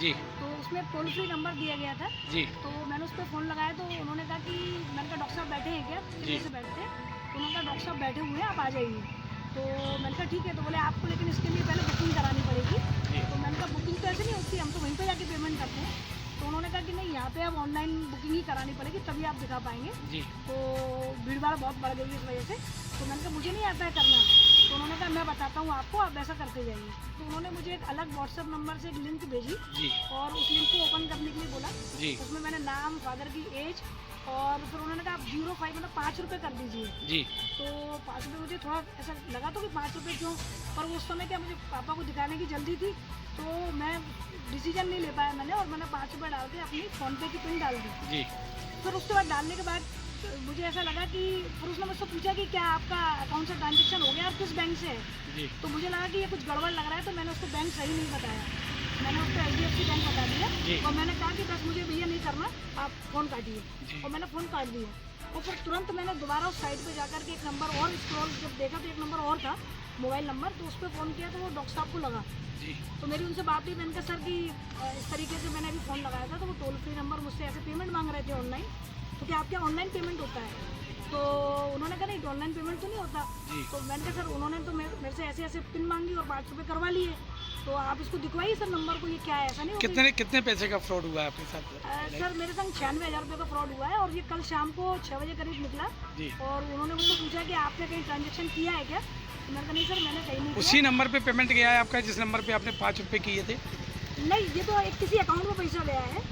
जी तो उसमें toll free number दिया गया था। जी तो मैंने उस पर फ़ोन लगाया तो उन्होंने कहा कि मैंने कहा डॉक्टर साहब बैठे हैं क्या? जी। कितने से बैठते हैं? तो उन्होंने कहा डॉक्टर साहब बैठे हुए हैं, आप आ जाइए। तो मैंने कहा ठीक है। तो बोले आपको लेकिन इसके लिए पहले बुकिंग करानी पड़ेगी। जी तो मैंने कहा बुकिंग तो ऐसे नहीं होती, हम तो वहीं पे जाके पेमेंट करते हैं। तो उन्होंने कहा कि नहीं, यहाँ पे अब ऑनलाइन बुकिंग ही करानी पड़ेगी, तभी आप दिखा पाएंगे। जी तो भीड़ भाड़ बहुत बढ़ गई इस वजह से। तो मैंने कहा मुझे नहीं आता है करना। तो उन्होंने कहा मैं बताता हूँ आपको, आप ऐसा करते जाइए। तो उन्होंने मुझे एक अलग व्हाट्सएप नंबर से एक लिंक भेजी जी और उस लिंक को ओपन करने के लिए बोला। जी उसमें मैंने नाम, फादर की एज और फिर उन्होंने कहा आप 05 मतलब 5 रुपये कर दीजिए। जी तो 5 रुपये मुझे थोड़ा ऐसा लगा तो कि 5 रुपये क्यों, पर उस समय क्या मुझे पापा को दिखाने की जल्दी थी, तो मैं डिसीजन नहीं ले पाया मैंने, और मैंने 5 रुपये डाल के अपनी फ़ोनपे की पिन डाल दी। जी फिर उसके बाद डालने के बाद मुझे ऐसा लगा कि फिर उसने मुझसे पूछा कि क्या आपका अकाउंट से ट्रांजेक्शन हो गया और किस बैंक से है। जी तो मुझे लगा कि ये कुछ गड़बड़ लग रहा है, तो मैंने उसको बैंक सही नहीं बताया। मैंने उसको HDFC बैंक बता जी। दिया और मैंने कहा कि बस मुझे भैया नहीं करना, आप फ़ोन काटिए। जी। और मैंने फ़ोन काट दिया। और फिर तुरंत मैंने दोबारा उस साइट पे जाकर के एक नंबर और स्क्रॉल जब देखा तो एक नंबर और था, मोबाइल नंबर, तो उस पर फ़ोन किया तो वो डॉक्टर साहब को लगा। जी तो मेरी उनसे बात हुई, मैंने कहा सर कि इस तरीके से मैंने अभी फ़ोन लगाया था, तो वो टोल फ्री नंबर मुझसे ऐसे पेमेंट मांग रहे थे ऑनलाइन, तो क्या आपके ऑनलाइन पेमेंट होता है? तो उन्होंने कहा नहीं, ऑनलाइन पेमेंट तो नहीं होता। जी। तो मैंने कहा सर उन्होंने तो मेरे से ऐसे ऐसे पिन मांगी और 5 रुपये करवा लिए, तो आप इसको दिखवाइए सर नंबर को, ये क्या है, ऐसा नहीं होगा। कितने कितने पैसे का फ्रॉड हुआ है आपके साथ? सर मेरे संग 96,000 रुपये का फ्रॉड हुआ है, और ये कल शाम को 6 बजे करीब निकला। जी और उन्होंने मुझसे पूछा कि आपने कहीं ट्रांजेक्शन किया है क्या? तो मैंने कहा नहीं सर, मैंने कहीं नहीं उसी किया। नंबर पे पेमेंट गया है आपका जिस नंबर पे आपने 5 रुपए किए थे? नहीं, ये तो एक किसी अकाउंट में पैसा गया है।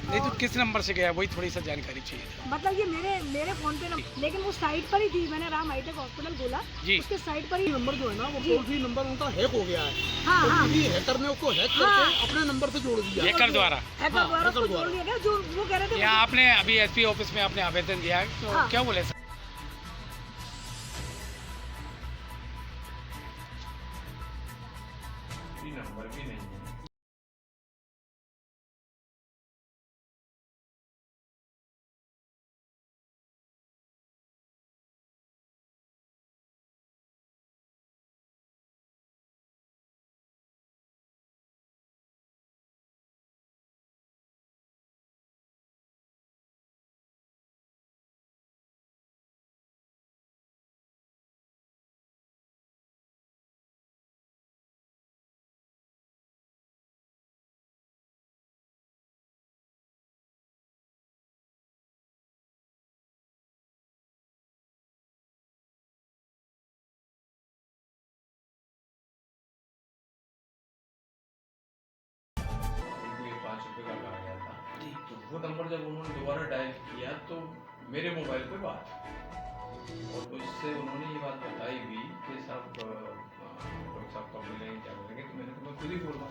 नहीं तो किस नंबर से गया, वही थोड़ी सा जानकारी चाहिए था। मतलब ये मेरे फ़ोन पे लेकिन वो साइट पर ही थी, मैंने राम हाईटेक हॉस्पिटल खोला, जी उसके साइट पर ही नंबर जो है ना वो जी। टोल फ्री नंबर उनका हैक हो गया है। हाँ तो हाँ किसी हैकर ने उसको हैक हाँ। करके अपने नंबर से जोड़ दिया। हैकर द्वारा। हैकर हाँ, द्वारा उसको हैकर जोड़ द्वारा। दिया गया। जो वो कह रहे थे यहाँ आपने अभी एसपी ऑफिस में आपने आवेदन दिया है, तो हाँ। क्या बोले सर? नंबर भी नहीं है। ये 5 रुपये का कहा गया था। जी तो वो नंबर जब उन्होंने दोबारा डायल किया तो मेरे मोबाइल पे बात, और उससे उन्होंने ये बात बताई भी कि साहब डॉक्टर साहब कब मिलेंगे, क्या मिलेंगे, तो मैंने कहा मैं खुद ही बोल रहा हूँ।